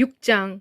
6장.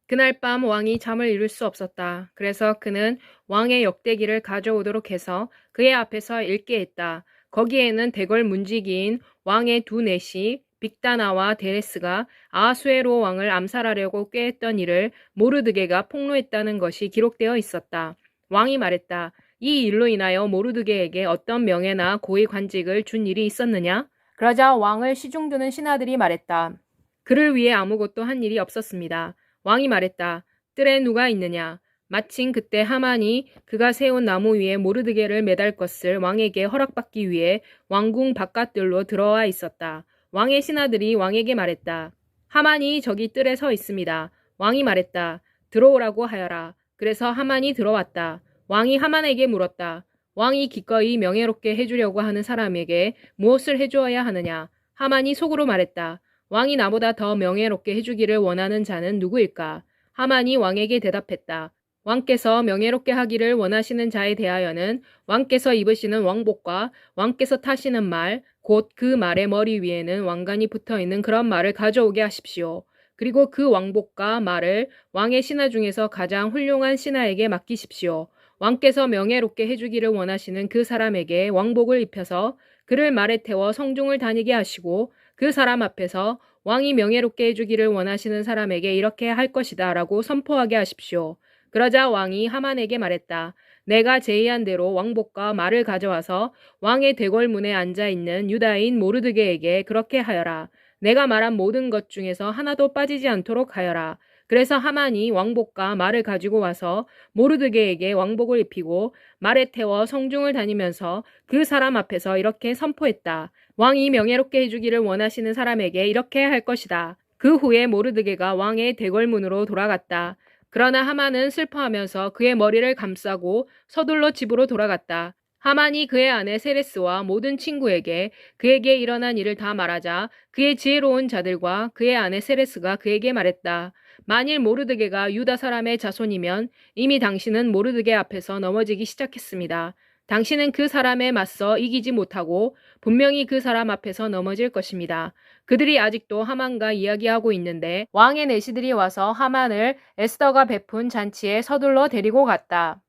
그날 밤 왕이 잠을 이룰 수 없었다. 그래서 그는 왕의 역대기를 가져오도록 해서 그의 앞에서 읽게 했다. 거기에는 대궐 문지기인 왕의 두 내시 빅다나와 데레스가 아하수에로 왕을 암살하려고 꾀했던 일을 모르드게가 폭로했다는 것이 기록되어 있었다. 왕이 말했다. 이 일로 인하여 모르드게에게 어떤 명예나 고위 관직을 준 일이 있었느냐? 그러자 왕을 시중드는 신하들이 말했다. 그를 위해 아무것도 한 일이 없었습니다. 왕이 말했다. 뜰에 누가 있느냐? 마침 그때 하만이 그가 세운 나무 위에 모르드게를 매달 것을 왕에게 허락받기 위해 왕궁 바깥뜰로 들어와 있었다. 왕의 신하들이 왕에게 말했다. 하만이 저기 뜰에 서 있습니다. 왕이 말했다. 들어오라고 하여라. 그래서 하만이 들어왔다. 왕이 하만에게 물었다. 왕이 기꺼이 명예롭게 해주려고 하는 사람에게 무엇을 해주어야 하느냐? 하만이 속으로 말했다. 왕이 나보다 더 명예롭게 해주기를 원하는 자는 누구일까? 하만이 왕에게 대답했다. 왕께서 명예롭게 하기를 원하시는 자에 대하여는 왕께서 입으시는 왕복과 왕께서 타시는 말, 곧 그 말의 머리 위에는 왕관이 붙어있는 그런 말을 가져오게 하십시오. 그리고 그 왕복과 말을 왕의 신하 중에서 가장 훌륭한 신하에게 맡기십시오. 왕께서 명예롭게 해주기를 원하시는 그 사람에게 왕복을 입혀서 그를 말에 태워 성중을 다니게 하시고 그 사람 앞에서 왕이 명예롭게 해주기를 원하시는 사람에게 이렇게 할 것이다 라고 선포하게 하십시오. 그러자 왕이 하만에게 말했다. 내가 제의한 대로 왕복과 말을 가져와서 왕의 대궐문에 앉아있는 유다인 모르드게에게 그렇게 하여라. 내가 말한 모든 것 중에서 하나도 빠지지 않도록 하여라. 그래서 하만이 왕복과 말을 가지고 와서 모르드게에게 왕복을 입히고 말에 태워 성중을 다니면서 그 사람 앞에서 이렇게 선포했다. 왕이 명예롭게 해주기를 원하시는 사람에게 이렇게 할 것이다. 그 후에 모르드게가 왕의 대궐문으로 돌아갔다. 그러나 하만은 슬퍼하면서 그의 머리를 감싸고 서둘러 집으로 돌아갔다. 하만이 그의 아내 세레스와 모든 친구에게 그에게 일어난 일을 다 말하자 그의 지혜로운 자들과 그의 아내 세레스가 그에게 말했다. 만일 모르드게가 유다 사람의 자손이면 이미 당신은 모르드게 앞에서 넘어지기 시작했습니다. 당신은 그 사람에 맞서 이기지 못하고 분명히 그 사람 앞에서 넘어질 것입니다. 그들이 아직도 하만과 이야기하고 있는데 왕의 내시들이 와서 하만을 에스더가 베푼 잔치에 서둘러 데리고 갔다.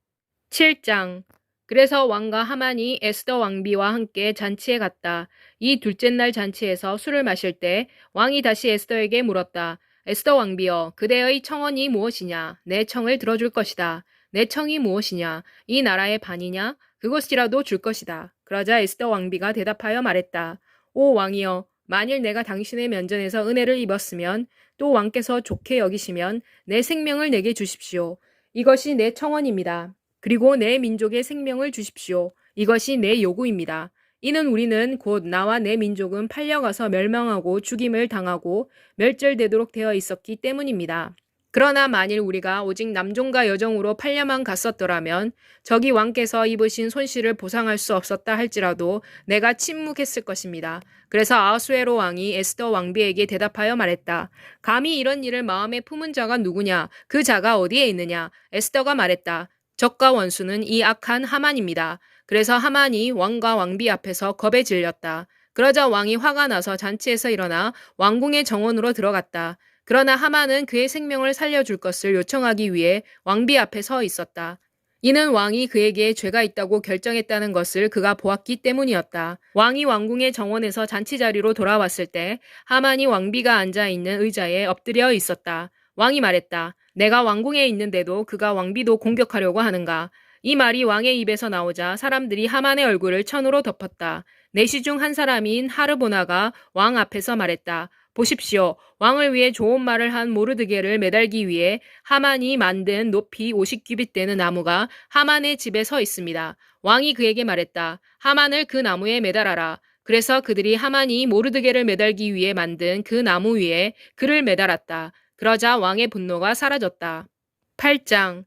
7장. 그래서 왕과 하만이 에스더 왕비와 함께 잔치에 갔다. 이 둘째 날 잔치에서 술을 마실 때 왕이 다시 에스더에게 물었다. 에스더 왕비여, 그대의 청언이 무엇이냐? 내 청을 들어줄 것이다. 내 청이 무엇이냐? 이 나라의 반이냐? 그것이라도 줄 것이다. 그러자 에스더 왕비가 대답하여 말했다. 오 왕이여, 만일 내가 당신의 면전에서 은혜를 입었으면 또 왕께서 좋게 여기시면 내 생명을 내게 주십시오. 이것이 내 청언입니다. 그리고 내 민족의 생명을 주십시오. 이것이 내 요구입니다. 이는 우리는 곧 나와 내 민족은 팔려가서 멸망하고 죽임을 당하고 멸절되도록 되어 있었기 때문입니다. 그러나 만일 우리가 오직 남종과 여종으로 팔려만 갔었더라면 저기 왕께서 입으신 손실을 보상할 수 없었다 할지라도 내가 침묵했을 것입니다. 그래서 아하수에로 왕이 에스더 왕비에게 대답하여 말했다. 감히 이런 일을 마음에 품은 자가 누구냐? 그 자가 어디에 있느냐? 에스더가 말했다. 적과 원수는 이 악한 하만입니다. 그래서 하만이 왕과 왕비 앞에서 겁에 질렸다. 그러자 왕이 화가 나서 잔치에서 일어나 왕궁의 정원으로 들어갔다. 그러나 하만은 그의 생명을 살려줄 것을 요청하기 위해 왕비 앞에 서 있었다. 이는 왕이 그에게 죄가 있다고 결정했다는 것을 그가 보았기 때문이었다. 왕이 왕궁의 정원에서 잔치 자리로 돌아왔을 때 하만이 왕비가 앉아있는 의자에 엎드려 있었다. 왕이 말했다. 내가 왕궁에 있는데도 그가 왕비도 공격하려고 하는가? 이 말이 왕의 입에서 나오자 사람들이 하만의 얼굴을 천으로 덮었다. 내시 중 한 사람인 하르보나가 왕 앞에서 말했다. 보십시오. 왕을 위해 좋은 말을 한 모르드게를 매달기 위해 하만이 만든 높이 50규빗 되는 나무가 하만의 집에 서 있습니다. 왕이 그에게 말했다. 하만을 그 나무에 매달아라. 그래서 그들이 하만이 모르드게를 매달기 위해 만든 그 나무 위에 그를 매달았다. 그러자 왕의 분노가 사라졌다. 8장.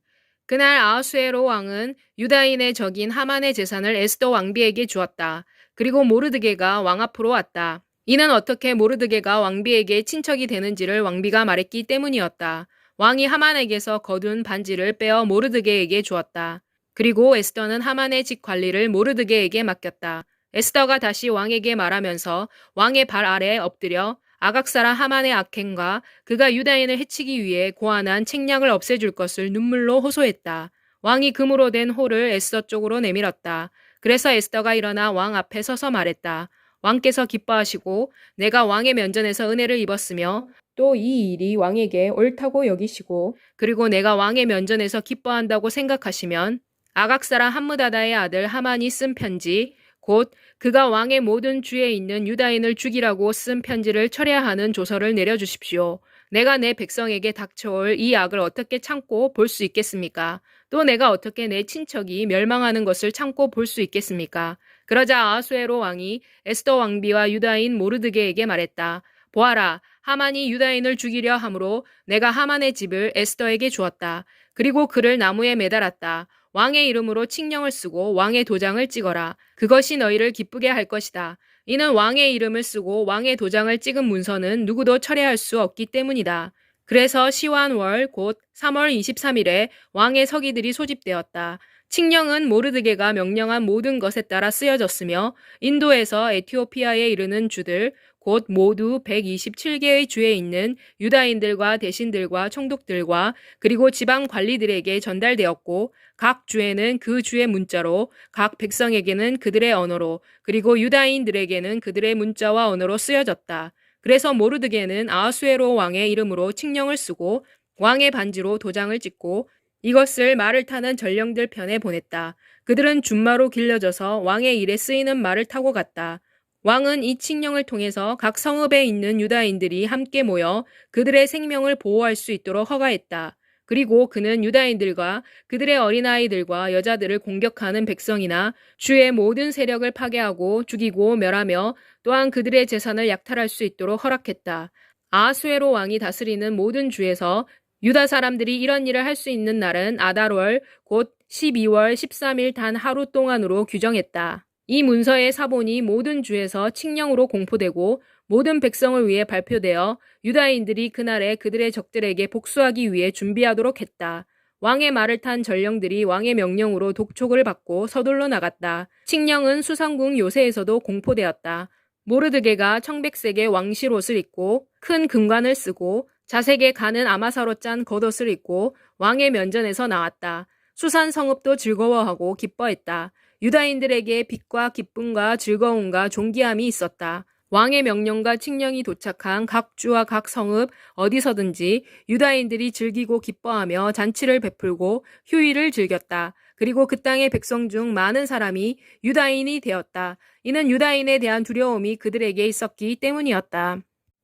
그날 아하수에로 왕은 유다인의 적인 하만의 재산을 에스더 왕비에게 주었다. 그리고 모르드게가 왕 앞으로 왔다. 이는 어떻게 모르드게가 왕비에게 친척이 되는지를 왕비가 말했기 때문이었다. 왕이 하만에게서 거둔 반지를 빼어 모르드게에게 주었다. 그리고 에스더는 하만의 집 관리를 모르드게에게 맡겼다. 에스더가 다시 왕에게 말하면서 왕의 발 아래에 엎드려 아각 사람 하만의 악행과 그가 유다인을 해치기 위해 고안한 책략을 없애줄 것을 눈물로 호소했다. 왕이 금으로 된 호를 에스더 쪽으로 내밀었다. 그래서 에스더가 일어나 왕 앞에 서서 말했다. 왕께서 기뻐하시고 내가 왕의 면전에서 은혜를 입었으며 또 이 일이 왕에게 옳다고 여기시고 그리고 내가 왕의 면전에서 기뻐한다고 생각하시면 아각 사람 함므다다의 아들 하만이 쓴 편지 곧 그가 왕의 모든 주에 있는 유다인을 죽이라고 쓴 편지를 철회하는 조서를 내려주십시오. 내가 내 백성에게 닥쳐올 이 악을 어떻게 참고 볼 수 있겠습니까? 또 내가 어떻게 내 친척이 멸망하는 것을 참고 볼 수 있겠습니까? 그러자 아하수에로 왕이 에스더 왕비와 유다인 모르드게에게 말했다. 보아라, 하만이 유다인을 죽이려 함으로 내가 하만의 집을 에스더에게 주었다. 그리고 그를 나무에 매달았다. 왕의 이름으로 칙령을 쓰고 왕의 도장을 찍어라. 그것이 너희를 기쁘게 할 것이다. 이는 왕의 이름을 쓰고 왕의 도장을 찍은 문서는 누구도 철회할 수 없기 때문이다. 그래서 시완월 곧 3월 23일에 왕의 서기들이 소집되었다. 칙령은 모르드게가 명령한 모든 것에 따라 쓰여졌으며 인도에서 에티오피아에 이르는 주들 곧 모두 127개의 주에 있는 유다인들과 대신들과 총독들과 그리고 지방 관리들에게 전달되었고 각 주에는 그 주의 문자로 각 백성에게는 그들의 언어로 그리고 유다인들에게는 그들의 문자와 언어로 쓰여졌다. 그래서 모르드게는 아하수에로 왕의 이름으로 칙령을 쓰고 왕의 반지로 도장을 찍고 이것을 말을 타는 전령들 편에 보냈다. 그들은 준마로 길러져서 왕의 일에 쓰이는 말을 타고 갔다. 왕은 이 칙령을 통해서 각 성읍에 있는 유다인들이 함께 모여 그들의 생명을 보호할 수 있도록 허가했다. 그리고 그는 유다인들과 그들의 어린아이들과 여자들을 공격하는 백성이나 주의 모든 세력을 파괴하고 죽이고 멸하며 또한 그들의 재산을 약탈할 수 있도록 허락했다. 아하수에로 왕이 다스리는 모든 주에서 유다 사람들이 이런 일을 할 수 있는 날은 아달월 곧 12월 13일 단 하루 동안으로 규정했다. 이 문서의 사본이 모든 주에서 칙령으로 공포되고 모든 백성을 위해 발표되어 유다인들이 그날에 그들의 적들에게 복수하기 위해 준비하도록 했다. 왕의 말을 탄 전령들이 왕의 명령으로 독촉을 받고 서둘러 나갔다. 칙령은 수상궁 요새에서도 공포되었다. 모르드게가 청백색의 왕실 옷을 입고 큰 금관을 쓰고 자색에 가는 아마사로 짠 겉옷을 입고 왕의 면전에서 나왔다. 수산 성읍도 즐거워하고 기뻐했다. 유다인들에게 빛과 기쁨과 즐거움과 존귀함이 있었다. 왕의 명령과 칙령이 도착한 각 주와 각 성읍 어디서든지 유다인들이 즐기고 기뻐하며 잔치를 베풀고 휴일을 즐겼다. 그리고 그 땅의 백성 중 많은 사람이 유다인이 되었다. 이는 유다인에 대한 두려움이 그들에게 있었기 때문이었다.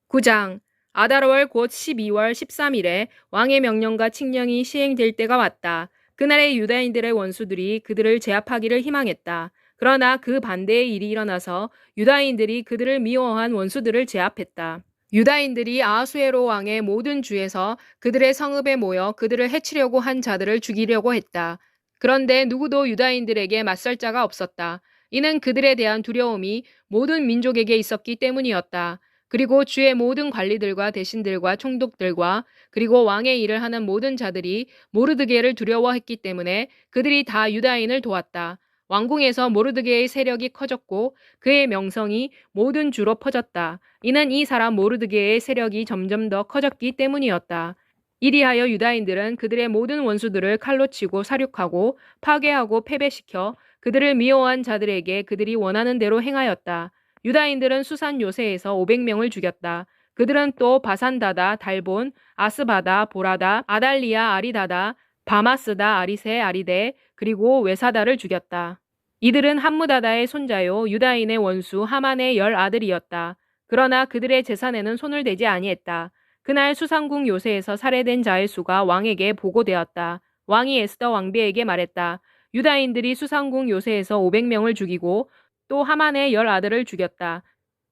9장 아달월 곧 12월 13일에 왕의 명령과 칙령이 시행될 때가 왔다. 그날의 유다인들의 원수들이 그들을 제압하기를 희망했다. 그러나 그 반대의 일이 일어나서 유다인들이 그들을 미워한 원수들을 제압했다. 유다인들이 아하수에로 왕의 모든 주에서 그들의 성읍에 모여 그들을 해치려고 한 자들을 죽이려고 했다. 그런데 누구도 유다인들에게 맞설 자가 없었다. 이는 그들에 대한 두려움이 모든 민족에게 있었기 때문이었다. 그리고 주의 모든 관리들과 대신들과 총독들과 그리고 왕의 일을 하는 모든 자들이 모르드게를 두려워했기 때문에 그들이 다 유다인을 도왔다. 왕궁에서 모르드게의 세력이 커졌고 그의 명성이 모든 주로 퍼졌다. 이는 이 사람 모르드게의 세력이 점점 더 커졌기 때문이었다. 이리하여 유다인들은 그들의 모든 원수들을 칼로 치고 사륙하고 파괴하고 패배시켜 그들을 미워한 자들에게 그들이 원하는 대로 행하였다. 유다인들은 수산 요새에서 500명을 죽였다. 그들은 또 바산다다, 달본, 아스바다, 보라다, 아달리아, 아리다다, 바마스다, 아리세, 아리데, 그리고 외사다를 죽였다. 이들은 함므다다의 손자요 유다인의 원수 하만의 10 아들이었다. 그러나 그들의 재산에는 손을 대지 아니했다. 그날 수상궁 요새에서 살해된 자의 수가 왕에게 보고되었다. 왕이 에스더 왕비에게 말했다. 유다인들이 수상궁 요새에서 500명을 죽이고 또 하만의 10 아들을 죽였다.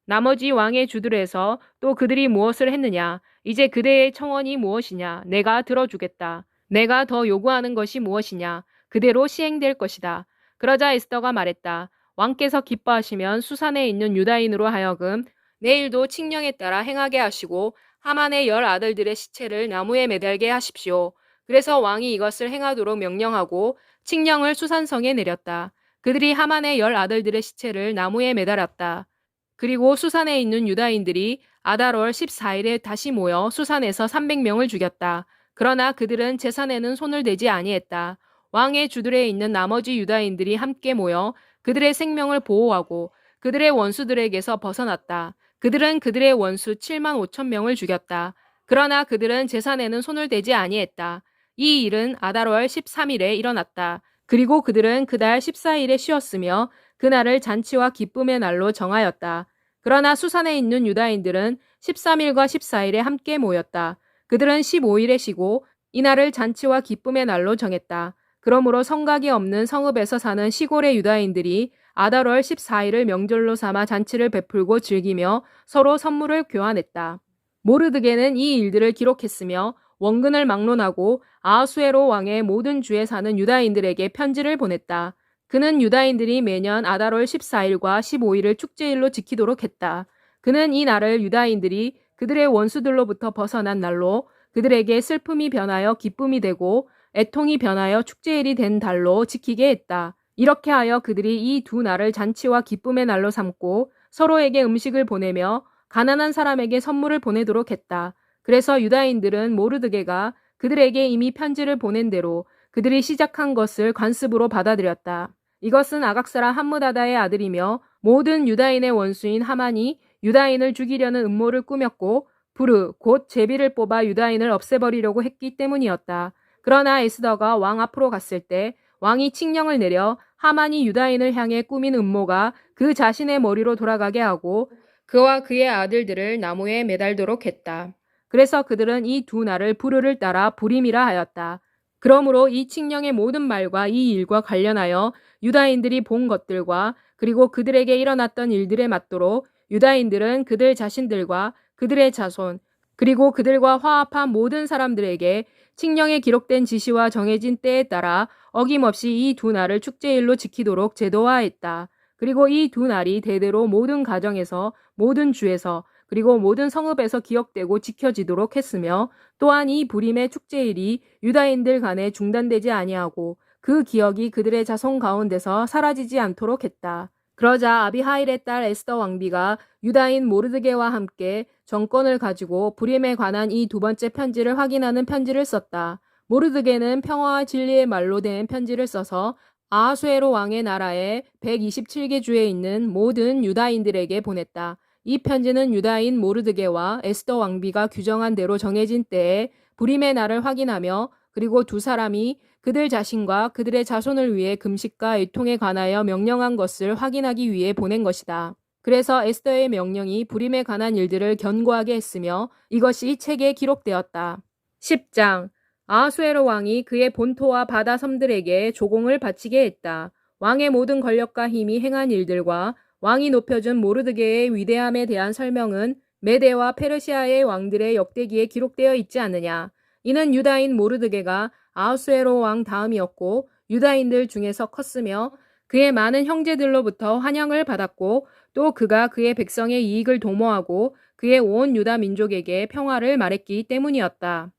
나머지 왕의 주들에서 또 그들이 무엇을 했느냐? 이제 그대의 청원이 무엇이냐? 내가 들어주겠다. 내가 더 요구하는 것이 무엇이냐? 그대로 시행될 것이다. 그러자 에스더가 말했다. 왕께서 기뻐하시면 수산에 있는 유다인으로 하여금 내일도 칙령에 따라 행하게 하시고 하만의 10 아들들의 시체를 나무에 매달게 하십시오. 그래서 왕이 이것을 행하도록 명령하고 칙령을 수산성에 내렸다. 그들이 하만의 10 아들들의 시체를 나무에 매달았다. 그리고 수산에 있는 유다인들이 아달월 14일에 다시 모여 수산에서 300명을 죽였다. 그러나 그들은 제산에는 손을 대지 아니했다. 왕의 주들에 있는 나머지 유다인들이 함께 모여 그들의 생명을 보호하고 그들의 원수들에게서 벗어났다. 그들은 그들의 원수 7만 5천 명을 죽였다. 그러나 그들은 제산에는 손을 대지 아니했다. 이 일은 아달월 13일에 일어났다. 그리고 그들은 그달 14일에 쉬었으며 그날을 잔치와 기쁨의 날로 정하였다. 그러나 수산에 있는 유다인들은 13일과 14일에 함께 모였다. 그들은 15일에 쉬고 이날을 잔치와 기쁨의 날로 정했다. 그러므로 성곽이 없는 성읍에서 사는 시골의 유다인들이 아달월 14일을 명절로 삼아 잔치를 베풀고 즐기며 서로 선물을 교환했다. 모르드게는 이 일들을 기록했으며 원근을 막론하고 아하수에로 왕의 모든 주에 사는 유다인들에게 편지를 보냈다. 그는 유다인들이 매년 아달월 14일과 15일을 축제일로 지키도록 했다. 그는 이 날을 유다인들이 그들의 원수들로부터 벗어난 날로 그들에게 슬픔이 변하여 기쁨이 되고 애통이 변하여 축제일이 된 달로 지키게 했다. 이렇게 하여 그들이 이 두 날을 잔치와 기쁨의 날로 삼고 서로에게 음식을 보내며 가난한 사람에게 선물을 보내도록 했다. 그래서 유다인들은 모르드게가 그들에게 이미 편지를 보낸 대로 그들이 시작한 것을 관습으로 받아들였다. 이것은 아각사라 함므다다의 아들이며 모든 유다인의 원수인 하만이 유다인을 죽이려는 음모를 꾸몄고 부르 곧 제비를 뽑아 유다인을 없애버리려고 했기 때문이었다. 그러나 에스더가 왕 앞으로 갔을 때 왕이 칙령을 내려 하만이 유다인을 향해 꾸민 음모가 그 자신의 머리로 돌아가게 하고 그와 그의 아들들을 나무에 매달도록 했다. 그래서 그들은 이 두 날을 부르를 따라 부림이라 하였다. 그러므로 이 칙령의 모든 말과 이 일과 관련하여 유다인들이 본 것들과 그리고 그들에게 일어났던 일들에 맞도록 유다인들은 그들 자신들과 그들의 자손 그리고 그들과 화합한 모든 사람들에게 칙령에 기록된 지시와 정해진 때에 따라 어김없이 이 두 날을 축제일로 지키도록 제도화했다. 그리고 이 두 날이 대대로 모든 가정에서 모든 주에서 그리고 모든 성읍에서 기억되고 지켜지도록 했으며 또한 이 부림의 축제일이 유다인들 간에 중단되지 아니하고 그 기억이 그들의 자손 가운데서 사라지지 않도록 했다. 그러자 아비하일의 딸 에스더 왕비가 유다인 모르드게와 함께 정권을 가지고 부림에 관한 이 두 번째 편지를 확인하는 편지를 썼다. 모르드게는 평화와 진리의 말로 된 편지를 써서 아하수에로 왕의 나라의 127개 주에 있는 모든 유다인들에게 보냈다. 이 편지는 유다인 모르드게와 에스더 왕비가 규정한 대로 정해진 때에 부림의 날을 확인하며 그리고 두 사람이 그들 자신과 그들의 자손을 위해 금식과 애통에 관하여 명령한 것을 확인하기 위해 보낸 것이다. 그래서 에스더의 명령이 부림에 관한 일들을 견고하게 했으며 이것이 책에 기록되었다. 10장 아하수에로 왕이 그의 본토와 바다 섬들에게 조공을 바치게 했다. 왕의 모든 권력과 힘이 행한 일들과 왕이 높여준 모르드게의 위대함에 대한 설명은 메데와 페르시아의 왕들의 역대기에 기록되어 있지 않느냐. 이는 유다인 모르드게가 아하수에로 왕 다음이었고 유다인들 중에서 컸으며 그의 많은 형제들로부터 환영을 받았고 또 그가 그의 백성의 이익을 도모하고 그의 온 유다 민족에게 평화를 말했기 때문이었다.